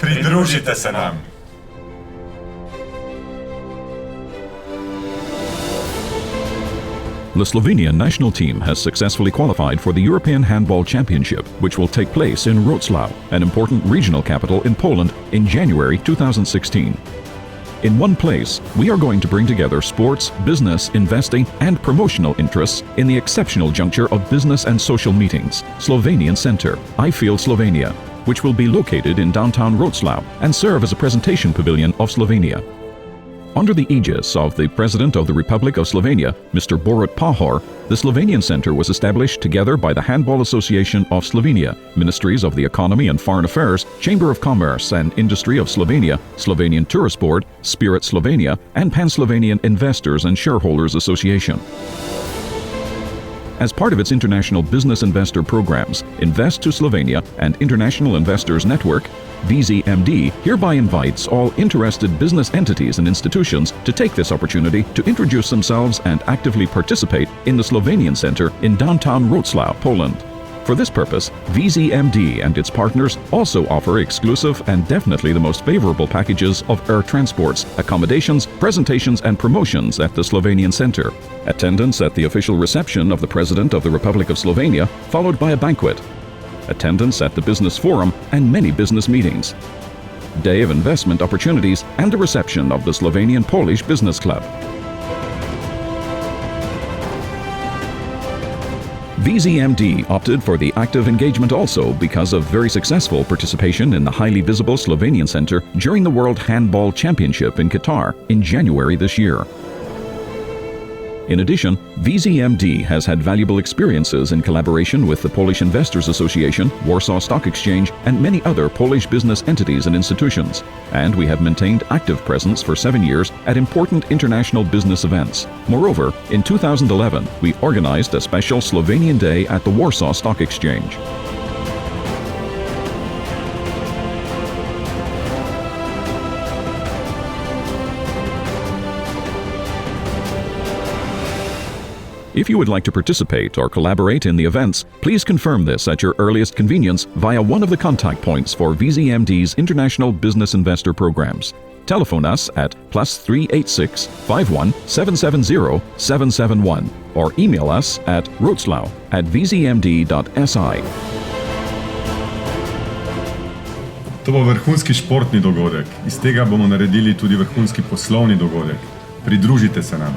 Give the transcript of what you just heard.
Pridružite se nam! The Slovenian national team has successfully qualified for the European Handball Championship, which will take place in Wrocław, an important regional capital in Poland, in January 2016. In one place, we are going to bring together sports, business, investing, and promotional interests in the exceptional juncture of business and social meetings, Slovenian Center, I Feel Slovenia, which will be located in downtown Wrocław and serve as a presentation pavilion of Slovenia. Under the aegis of the President of the Republic of Slovenia, Mr. Borut Pahor, the Slovenian Center was established together by the Handball Association of Slovenia, Ministries of the Economy and Foreign Affairs, Chamber of Commerce and Industry of Slovenia, Slovenian Tourist Board, Spirit Slovenia, and Pan-Slovenian Investors and Shareholders Association. As part of its international business investor programs, Invest to Slovenia and International Investors Network, VZMD hereby invites all interested business entities and institutions to take this opportunity to introduce themselves and actively participate in the Slovenian Center in downtown Wrocław, Poland. For this purpose, VZMD and its partners also offer exclusive and definitely the most favorable packages of air transports, accommodations, presentations and promotions at the Slovenian Center. Attendance at the official reception of the President of the Republic of Slovenia, followed by a banquet. Attendance at the Business Forum and many business meetings. Day of investment opportunities and the reception of the Slovenian Polish Business Club. VZMD opted for the active engagement also because of very successful participation in the highly visible Slovenian Center during the World Handball Championship in Qatar in January this year. In addition, VZMD has had valuable experiences in collaboration with the Polish Investors Association, Warsaw Stock Exchange, and many other Polish business entities and institutions, and we have maintained active presence for 7 years at important international business events. Moreover, in 2011, we organized a special Slovenian Day at the Warsaw Stock Exchange. If you would like to participate or collaborate in the events, please confirm this at your earliest convenience via one of the contact points for VZMD's International Business Investor Programs. Telephone us at +386 51 770 771 or email us at wroclaw@vzmd.si. To bo vrhunski športni dogodek. Iz tega bomo naredili tudi vrhunski poslovni dogodek. Pridružite se nam.